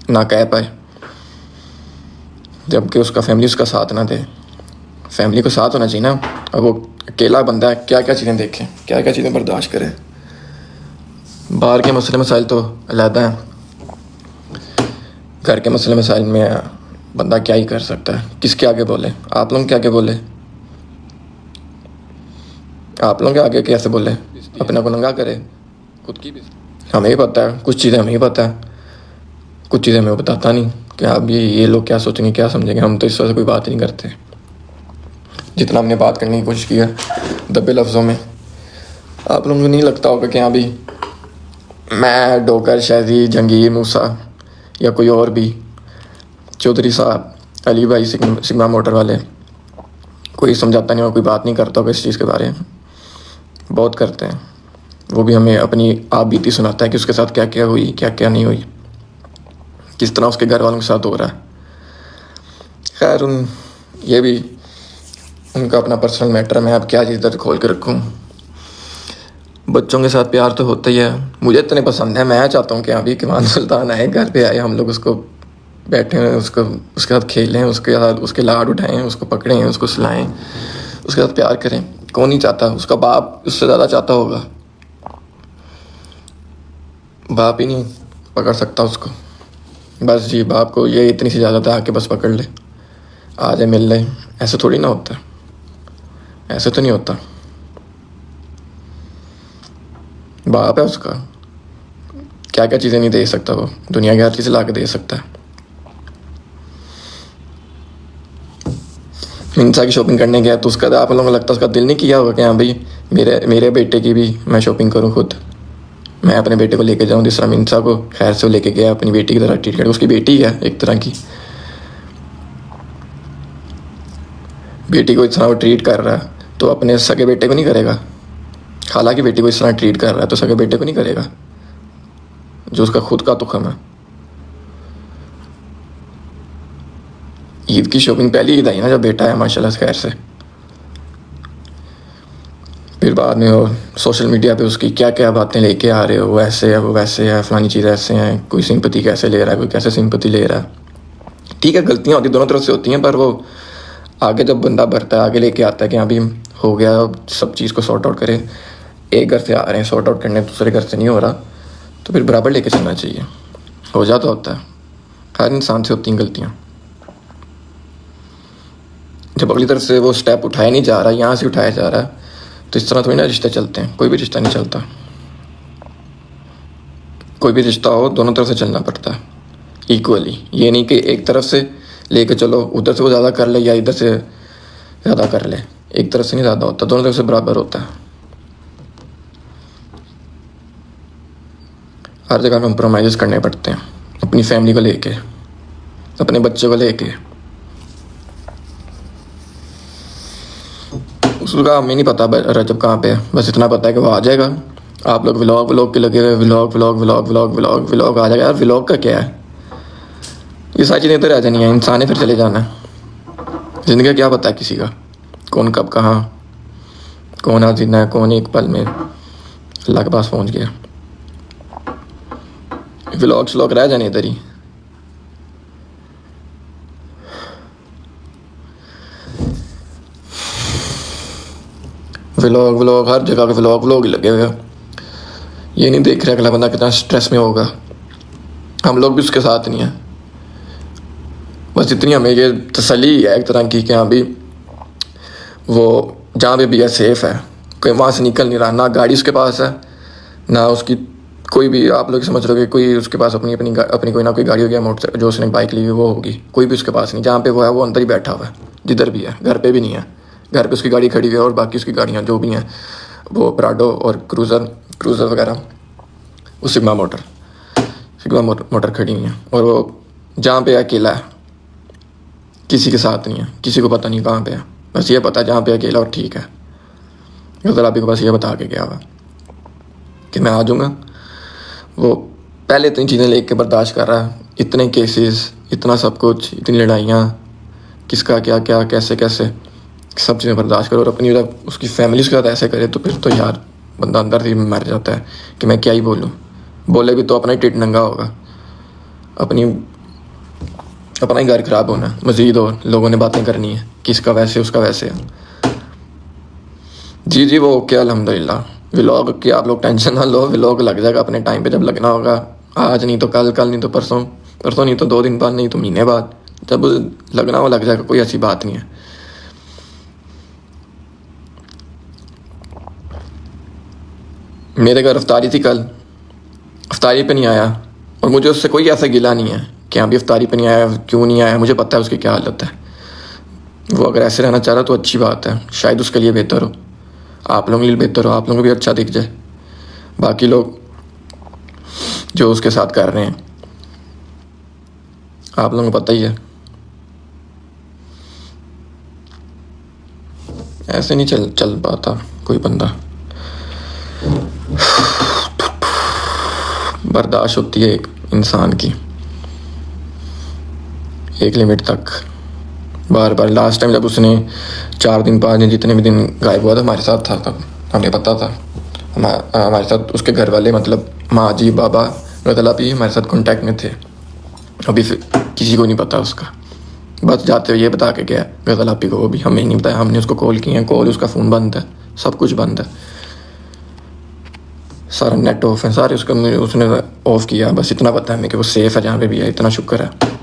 ना कह पाए, जबकि उसका फैमिली उसका साथ ना दे। फैमिली को साथ होना चाहिए ना। अब वो अकेला बंदा है, क्या क्या चीज़ें देखे, क्या क्या चीज़ें बर्दाश्त करे। बाहर के मसले मसाइल तो अलहदा हैं, घर के मसले मसाइल में बंदा क्या ही कर सकता है, किसके आगे बोले। आप लोग के आगे बोले, आप लोग के आगे कैसे बोले, अपना को नंगा करे खुद की भी। हमें ही पता है कुछ चीज़ें, हमें ही पता है कुछ चीज़ें, हमें बताता नहीं कि अब ये लोग क्या सोचेंगे क्या समझेंगे। हम तो इस वजह से कोई बात ही नहीं करते। जितना हमने बात करने की कोशिश की है दबे लफ्ज़ों में, आप लोगों को नहीं लगता होगा कि हाँ भी मैं, डोकर, शादी, जंगीर, मूसा या कोई और भी, चौधरी साहब, अली भाई, सिग्मा मोटर वाले, कोई समझाता नहीं होगा, कोई बात नहीं करता होगा इस चीज़ के बारे में। बहुत करते हैं। वो भी हमें अपनी आप बीती सुनाता है कि उसके साथ क्या क्या हुई, क्या क्या नहीं हुई, किस तरह उसके घर वालों के साथ हो रहा है। खैर ये भी उनका अपना पर्सनल मैटर है, मैं अब क्या चीज़ दर्द खोल के रखूँ। बच्चों के साथ प्यार तो होता ही है, मुझे इतने पसंद है। मैं चाहता हूँ कि अभी किमान सुल्तान आए, घर पे आए, हम लोग उसको बैठे हुए, उसको उसके साथ खेलें, उसके साथ उसके लाड उठाएं, उसको पकड़ें, उसको सुलाएं, उसके साथ प्यार करें। कौन नहीं चाहता, उसका बाप उससे ज़्यादा चाहता होगा। बाप ही नहीं पकड़ सकता उसको। बस जी, बाप को ये इतनी सी इजाज़त है आके बस पकड़ ले, आ जाए, मिल ले। ऐसे थोड़ी ना होता, ऐसे तो नहीं होता। बाप है उसका, क्या क्या चीज़ें नहीं दे सकता वो, दुनिया की हर चीज़ ला के दे सकता है। मिंत्रा की शॉपिंग करने गया तो उसका, आप लोगों को लगता है उसका दिल नहीं किया होगा कि हाँ भाई मेरे बेटे की भी मैं शॉपिंग करूँ खुद, मैं अपने बेटे को लेके जाऊँ। जिस तरह मिंत्रा को खैर से लेके गया, अपनी बेटी की तरह ट्रीट कर, उसकी बेटी है एक तरह की, बेटी को इस तरह वो ट्रीट कर रहा है तो अपने सगे बेटे को नहीं करेगा। हालांकि बेटी को इस तरह ट्रीट कर रहा है तो सगे बेटे को नहीं करेगा, जो उसका खुद का तुखम है। ईद की शॉपिंग पहली ईद आई ना जब बेटा है माशाल्लाह से खैर से। फिर बाद में वो सोशल मीडिया पे उसकी क्या क्या बातें लेके आ रहे हो, वो ऐसे है, वो वैसे है, फलानी चीज़ ऐसे हैं, कोई सिंपति कैसे ले रहा है, कोई कैसे सिंपति ले रहा है। ठीक है, गलतियाँ होती दोनों तरफ से होती हैं, पर वो आगे जब बंदा बढ़ता है, आगे लेके आता है कि अभी हो गया, सब चीज़ को सॉर्ट आउट करें। एक घर से आ रहे हैं सॉर्ट आउट करने, दूसरे घर से नहीं हो रहा, तो फिर बराबर लेके चलना चाहिए। हो जाता होता है, हर इंसान से होती हैं गलतियाँ। जब अगली तरफ से वो स्टेप उठाया नहीं जा रहा, यहाँ से उठाया जा रहा है, तो इस तरह थोड़ी ना रिश्ते चलते हैं। कोई भी रिश्ता नहीं चलता। कोई भी रिश्ता हो दोनों तरफ से चलना पड़ता है इक्वली। ये नहीं कि एक तरफ से लेके चलो, उधर से वो ज़्यादा कर ले या इधर से ज़्यादा कर ले। एक तरफ से नहीं ज़्यादा होता, दोनों तरफ से बराबर होता है। हर जगह कंप्रोमाइज़ करने पड़ते हैं, अपनी फैमिली को लेके, अपने बच्चे को लेके। उसका हमें नहीं पता रजब कहाँ पे है, बस इतना पता है कि वो आ जाएगा। आप लोग व्लॉग के लगे हुए, व्लॉग आ जाएगा। यार व्लॉग का क्या है, ये सारी चीज़ें तो रह जानी है, इंसान है फिर चले जाना है। ज़िंदगी का क्या पता है किसी का, कौन कब कहाँ, कौन आज जिंदा है, कौन एक पल में अल्लाह के पास पहुँच गया। व्लॉग रह जाने इधर ही। व्लॉग हर जगह के व्लॉग ही लगे हुए हैं। ये नहीं देख रहे अगला बंदा कितना स्ट्रेस में होगा। हम लोग भी उसके साथ नहीं हैं। बस इतनी हमें ये तसल्ली है एक तरह की कि हाँ भी वो जहाँ पे भी है सेफ़ है, कोई वहाँ से निकल नहीं रहा। ना गाड़ी उसके पास है, ना उसकी कोई भी, आप लोग समझ रहे हो, कोई उसके पास अपनी कोई ना कोई गाड़ी होगी, मोटर जो उसने बाइक ली हुई वो होगी, कोई भी उसके पास नहीं। जहाँ पे वो है वो अंदर ही बैठा हुआ है, जिधर भी है। घर पे भी नहीं है, घर पे उसकी गाड़ी खड़ी हुई है और बाकी उसकी गाड़ियाँ जो भी हैं वो प्राडो और क्रूज़र वगैरह, वो सिग्मा मोटर खड़ी हुई हैं। और वो जहाँ पे अकेला है, किसी के साथ नहीं है, किसी को पता नहीं कहाँ पे है। बस ये पता है जहाँ पे अकेला और ठीक है। उधर आप को बस ये बता के गया हुआ कि मैं आ जाऊँगा। वो पहले इतनी चीज़ें लेके बर्दाश्त कर रहा है, इतने केसेस, इतना सब कुछ, इतनी लड़ाइयाँ, किसका क्या क्या कैसे कैसे, सब चीज़ें बर्दाश्त करो और अपनी जब उसकी फैमिली के साथ ऐसे करे तो फिर तो यार बंदा अंदर से मर जाता है कि मैं क्या ही बोलूँ। बोले भी तो अपना ही टिट नंगा होगा, अपनी अपना ही घर ख़राब होना है मज़ीद, और लोगों ने बातें करनी है कि इसका वैसे उसका वैसे है। जी जी वो ओके अल्हम्दुलिल्लाह। व्लॉग की आप लोग टेंशन ना लो, व्लॉग लग जाएगा अपने टाइम पे जब लगना होगा। आज नहीं तो कल, कल नहीं तो परसों, परसों नहीं तो 2 दिन बाद, नहीं तो महीने बाद, जब लगना हो लग जाएगा, कोई ऐसी बात नहीं है। मेरे घर अफ्तारी थी कल, अफ्तारी पे नहीं आया, और मुझे उससे कोई ऐसा गिला नहीं है कि अभी अफ्तारी पे नहीं आया, क्यों नहीं आया, मुझे पता है उसकी क्या हालत है। वो अगर ऐसे रहना चाह रहा तो अच्छी बात है, शायद उसके लिए बेहतर हो, आप लोगों के लिए बेहतर हो, आप लोगों को भी अच्छा दिख जाए। बाकी लोग जो उसके साथ कर रहे हैं आप लोगों को पता ही है। ऐसे नहीं चल चल पाता कोई बंदा, बर्दाश्त होती है एक इंसान की एक लिमिट तक। बार बार लास्ट टाइम जब उसने 4 दिन 5 दिन जितने भी दिन गायब हुआ था हमारे साथ था, तब हमें पता था। हमारे साथ उसके घर वाले मतलब माँ जी बाबा गदला भी हमारे साथ कांटेक्ट में थे। अभी किसी को नहीं पता उसका, बस जाते हुए ये बता के गया गजल आपी को, वो भी हमें नहीं बताया। हमने उसको कॉल किया, कॉल उसका फ़ोन बंद है, सब कुछ बंद है, सारा नेट ऑफ है, सारे उसका उसने ऑफ़ किया। बस इतना पता है हमें कि वो सेफ़ है जहाँ पे भी है, इतना शुक्र है।